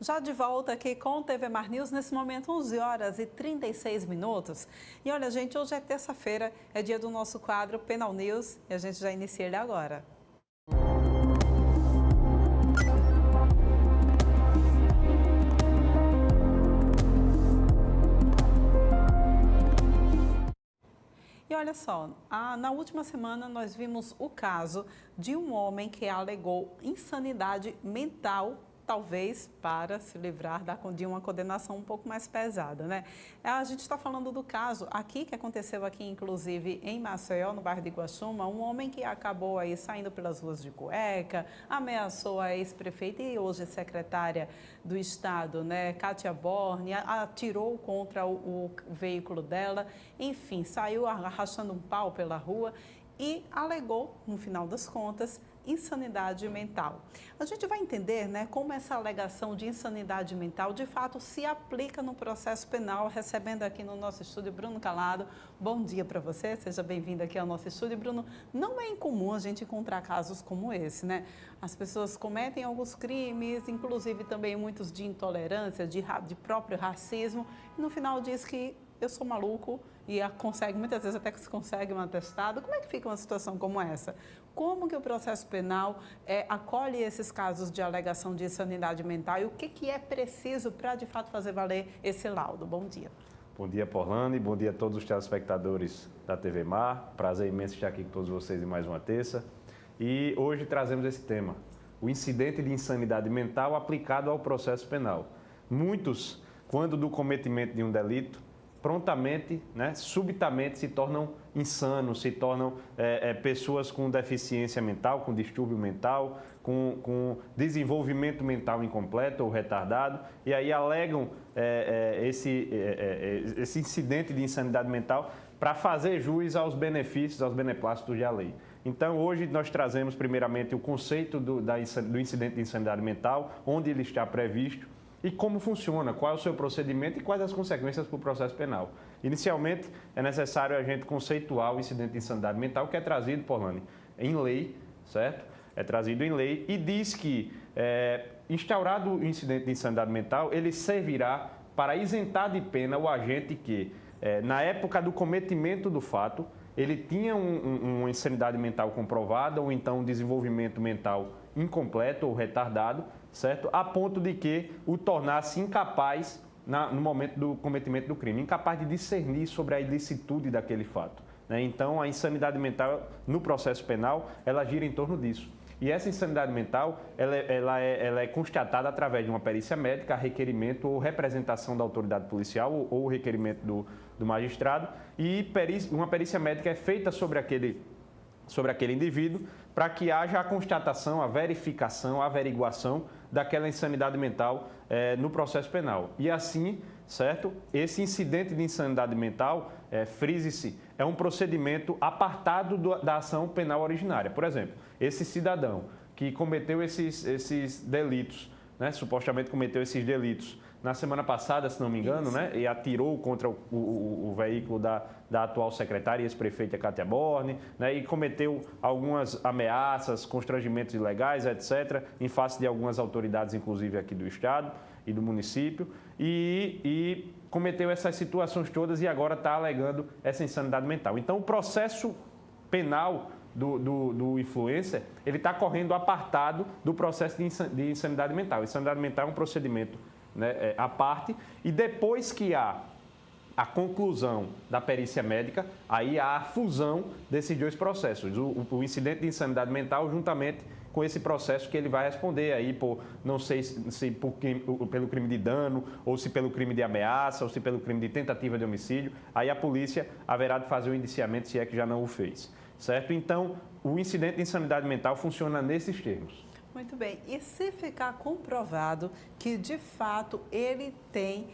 Já de volta aqui com o TV Mar News, nesse momento 11 horas e 36 minutos. E olha, gente, hoje é terça-feira, é dia do nosso quadro Penal News e a gente já inicia ele agora. E olha só, na última semana nós vimos o caso de um homem que alegou insanidade mental, talvez para se livrar de uma condenação um pouco mais pesada, né? A gente está falando do caso aqui, que aconteceu aqui, inclusive, em Maceió, no bairro de Iguaçuma, um homem que acabou aí saindo pelas ruas de cueca, ameaçou a ex-prefeita e hoje secretária do Estado, né, Cátia Borne, atirou contra o veículo dela, enfim, saiu arrastando um pau pela rua e alegou, no final das contas, insanidade mental. A gente vai entender, né, como essa alegação de insanidade mental de fato se aplica no processo penal, recebendo aqui no nosso estúdio Bruno Calado. Bom dia para você, seja bem-vindo aqui ao nosso estúdio. Bruno, não é incomum a gente encontrar casos como esse, né? As pessoas cometem alguns crimes, inclusive também muitos de intolerância, de próprio racismo, e no final diz que eu sou maluco e consegue, muitas vezes até que se consegue um atestado. Como é que fica uma situação como essa? Como que o processo penal acolhe esses casos de alegação de insanidade mental e o que é preciso para, de fato, fazer valer esse laudo? Bom dia. Bom dia, Porlane. Bom dia a todos os telespectadores da TV Mar. Prazer imenso estar aqui com todos vocês em mais uma terça. E hoje trazemos esse tema, o incidente de insanidade mental aplicado ao processo penal. Muitos, quando do cometimento de um delito, prontamente, né, subitamente se tornam insanos, se tornam pessoas com deficiência mental, com distúrbio mental, com desenvolvimento mental incompleto ou retardado, e aí alegam esse incidente de insanidade mental para fazer jus aos benefícios, aos beneplácitos da lei. Então, hoje nós trazemos primeiramente o conceito do incidente de insanidade mental, onde ele está previsto, e como funciona, qual é o seu procedimento e quais as consequências para o processo penal. Inicialmente, é necessário a gente conceituar o incidente de insanidade mental, que é trazido, Porlane, em lei, certo? É trazido em lei e diz que, instaurado o incidente de insanidade mental, ele servirá para isentar de pena o agente que, na época do cometimento do fato, ele tinha uma insanidade mental comprovada ou então um desenvolvimento mental incompleto ou retardado, certo? A ponto de que o tornasse incapaz, no momento do cometimento do crime, incapaz de discernir sobre a ilicitude daquele fato, né? Então, a insanidade mental no processo penal, ela gira em torno disso. E essa insanidade mental, ela é constatada através de uma perícia médica, requerimento ou representação da autoridade policial ou requerimento do magistrado, e uma perícia médica é feita sobre aquele indivíduo para que haja a constatação, a verificação, a averiguação daquela insanidade mental no processo penal. E assim, certo? Esse incidente de insanidade mental, frise-se, é um procedimento apartado da ação penal originária. Por exemplo, esse cidadão que cometeu esses delitos, né, supostamente cometeu esses delitos na semana passada, se não me engano, né, e atirou contra o veículo da atual secretária e ex-prefeita Cátia Borne, né, e cometeu algumas ameaças, constrangimentos ilegais, etc., em face de algumas autoridades, inclusive aqui do Estado e do município, e cometeu essas situações todas e agora está alegando essa insanidade mental. Então, o processo penal do influencer, ele está correndo apartado do processo de insanidade mental. Insanidade mental é um procedimento, né, à parte, e depois que há a conclusão da perícia médica, aí há a fusão desses dois processos, o incidente de insanidade mental juntamente com esse processo que ele vai responder aí por, não sei se pelo crime de dano, ou se pelo crime de ameaça, ou se pelo crime de tentativa de homicídio, aí a polícia haverá de fazer o indiciamento se é que já não o fez, certo? Então, o incidente de insanidade mental funciona nesses termos. Muito bem. E se ficar comprovado que, de fato, ele tem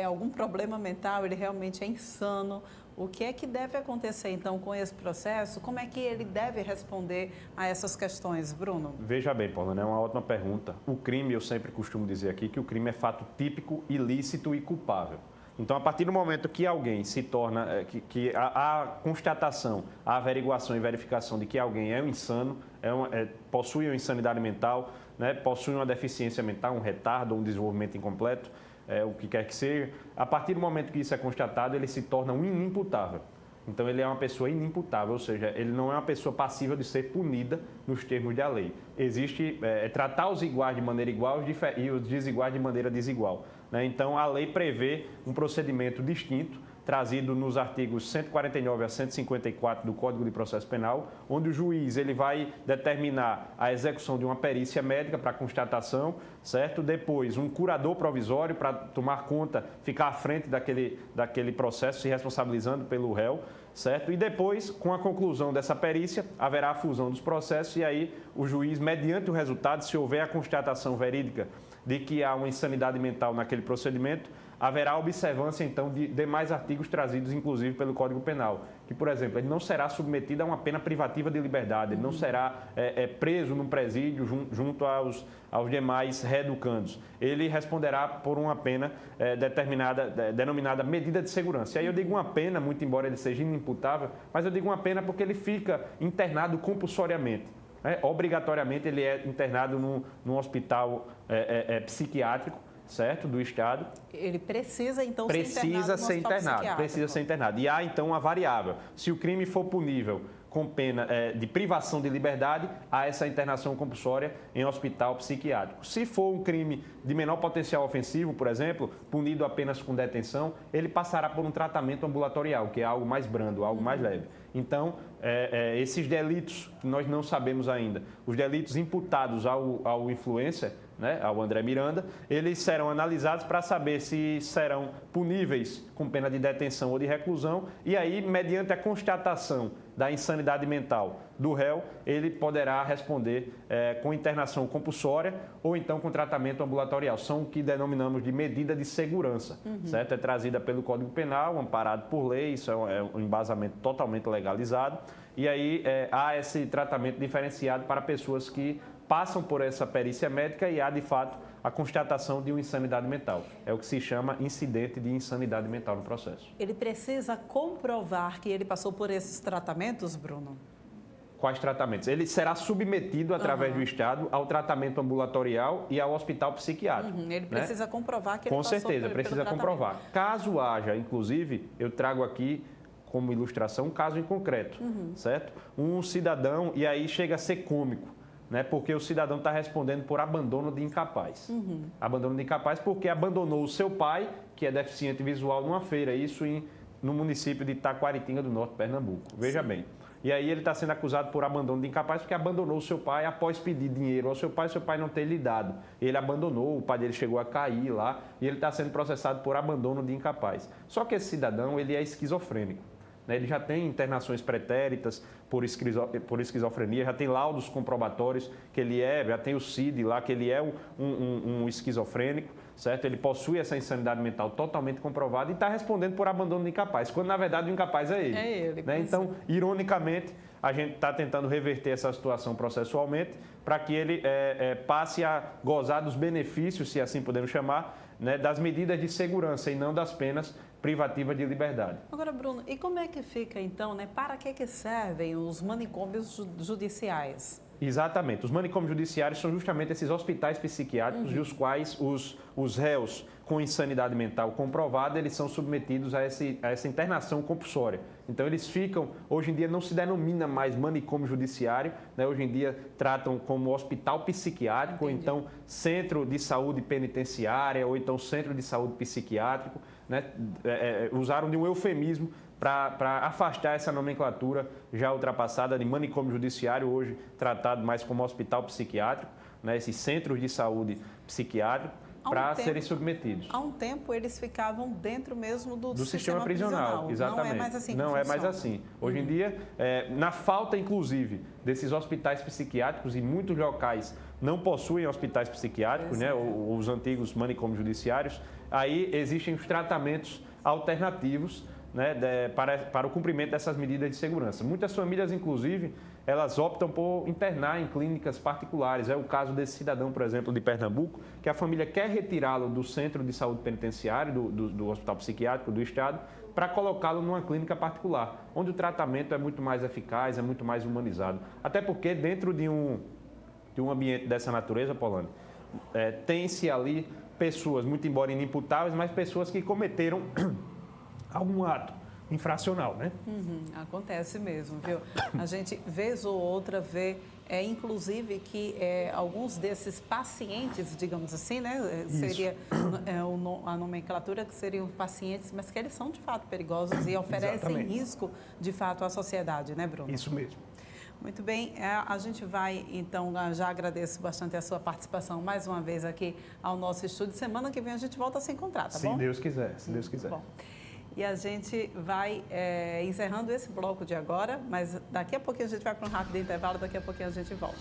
algum problema mental, ele realmente é insano, o que é que deve acontecer, então, com esse processo? Como é que ele deve responder a essas questões, Bruno? Veja bem, Paula, é uma ótima pergunta. O crime, eu sempre costumo dizer aqui, que o crime é fato típico, ilícito e culpável. Então, a partir do momento que alguém se torna, a constatação, a averiguação e verificação de que alguém é um insano, possui uma insanidade mental, né, possui uma deficiência mental, um retardo, um desenvolvimento incompleto, o que quer que seja, a partir do momento que isso é constatado, ele se torna um inimputável. Então, ele é uma pessoa inimputável, ou seja, ele não é uma pessoa passível de ser punida nos termos da lei. Existe tratar os iguais de maneira igual e os desiguais de maneira desigual. Né? Então, a lei prevê um procedimento distinto, trazido nos artigos 149 a 154 do Código de Processo Penal, onde o juiz ele vai determinar a execução de uma perícia médica para constatação, certo? Depois, um curador provisório para tomar conta, ficar à frente daquele processo, se responsabilizando pelo réu, certo? E depois, com a conclusão dessa perícia, haverá a fusão dos processos e aí o juiz, mediante o resultado, se houver a constatação verídica de que há uma insanidade mental naquele procedimento, haverá observância, então, de demais artigos trazidos, inclusive, pelo Código Penal. Que, por exemplo, ele não será submetido a uma pena privativa de liberdade, ele não será preso num presídio junto aos demais reeducandos. Ele responderá por uma pena denominada medida de segurança. E aí eu digo uma pena, muito embora ele seja inimputável, mas eu digo uma pena porque ele fica internado compulsoriamente. Obrigatoriamente, ele é internado num hospital psiquiátrico, certo? Do Estado. Ele precisa, então, precisa ser internado. E há, então, uma variável. Se o crime for punível com pena de privação de liberdade, há essa internação compulsória em hospital psiquiátrico. Se for um crime de menor potencial ofensivo, por exemplo, punido apenas com detenção, ele passará por um tratamento ambulatorial, que é algo mais brando, algo mais leve. Então, esses delitos que nós não sabemos ainda, os delitos imputados ao influencer, né, ao André Miranda, eles serão analisados para saber se serão puníveis com pena de detenção ou de reclusão e aí, mediante a constatação da insanidade mental do réu, ele poderá responder com internação compulsória ou então com tratamento ambulatorial. São o que denominamos de medida de segurança, certo? É trazida pelo Código Penal, amparado por lei, isso é um embasamento totalmente legalizado. E aí há esse tratamento diferenciado para pessoas que passam por essa perícia médica e há, de fato, a constatação de uma insanidade mental. É o que se chama incidente de insanidade mental no processo. Ele precisa comprovar que ele passou por esses tratamentos, Bruno? Quais tratamentos? Ele será submetido, através do Estado, ao tratamento ambulatorial e ao hospital psiquiátrico. Ele precisa comprovar que ele passou pelo tratamento. Com certeza, precisa comprovar. Caso haja, inclusive, eu trago aqui como ilustração um caso em concreto, certo? Um cidadão, e aí chega a ser cômico, né? Porque o cidadão está respondendo por abandono de incapaz. Abandono de incapaz porque abandonou o seu pai, que é deficiente visual, numa feira, isso no município de Taquaritinga do Norte, Pernambuco. Veja bem. E aí ele está sendo acusado por abandono de incapaz porque abandonou o seu pai após pedir dinheiro ao seu pai não ter lhe dado. Ele abandonou, o pai dele chegou a cair lá e ele está sendo processado por abandono de incapaz. Só que esse cidadão, ele é esquizofrênico. Ele já tem internações pretéritas por esquizofrenia, já tem laudos comprobatórios que ele já tem o CID lá, que ele é um esquizofrênico, certo? Ele possui essa insanidade mental totalmente comprovada e está respondendo por abandono de incapaz, quando na verdade o incapaz é ele. É ele. Né? Então, ironicamente, a gente está tentando reverter essa situação processualmente para que ele passe a gozar dos benefícios, se assim podemos chamar, né, das medidas de segurança e não das penas privativas de liberdade. Agora, Bruno, e como é que fica então, né? Para que servem os manicômios judiciais? Exatamente. Os manicômios judiciários são justamente esses hospitais psiquiátricos dos quais os réus com insanidade mental comprovada, eles são submetidos a essa internação compulsória. Então, eles ficam, hoje em dia não se denomina mais manicômio judiciário, né? Hoje em dia tratam como hospital psiquiátrico, ou então centro de saúde penitenciária, ou então centro de saúde psiquiátrico, né? Usaram de um eufemismo para afastar essa nomenclatura já ultrapassada de manicômio judiciário, hoje tratado mais como hospital psiquiátrico, né? Esses centros de saúde psiquiátrico, para serem submetidos. Há um tempo eles ficavam dentro mesmo do sistema prisional. Exatamente. Não é mais assim. Não é mais assim. Hoje em dia, na falta, inclusive, desses hospitais psiquiátricos, e muitos locais não possuem hospitais psiquiátricos, né? Os antigos manicômios judiciários, aí existem os tratamentos alternativos, né, para o cumprimento dessas medidas de segurança. Muitas famílias, inclusive, elas optam por internar em clínicas particulares. É o caso desse cidadão, por exemplo, de Pernambuco, que a família quer retirá-lo do centro de saúde penitenciário, do hospital psiquiátrico do estado, para colocá-lo numa clínica particular, onde o tratamento é muito mais eficaz, é muito mais humanizado. Até porque dentro de um ambiente dessa natureza, Polônia, tem-se ali pessoas, muito embora inimputáveis, mas pessoas que cometeram algum ato infracional, né? Acontece mesmo, viu? A gente, vez ou outra, vê, inclusive, que alguns desses pacientes, digamos assim, né? Seria a nomenclatura que seriam pacientes, mas que eles são, de fato, perigosos e oferecem Exatamente. risco, de fato, à sociedade, né, Bruno? Isso mesmo. Muito bem, a gente vai, então, já agradeço bastante a sua participação mais uma vez aqui ao nosso estúdio. Semana que vem a gente volta a se encontrar, tá bom? Se Deus quiser, se Deus quiser. Bom. E a gente vai encerrando esse bloco de agora, mas daqui a pouquinho a gente vai para um rápido intervalo, daqui a pouquinho a gente volta.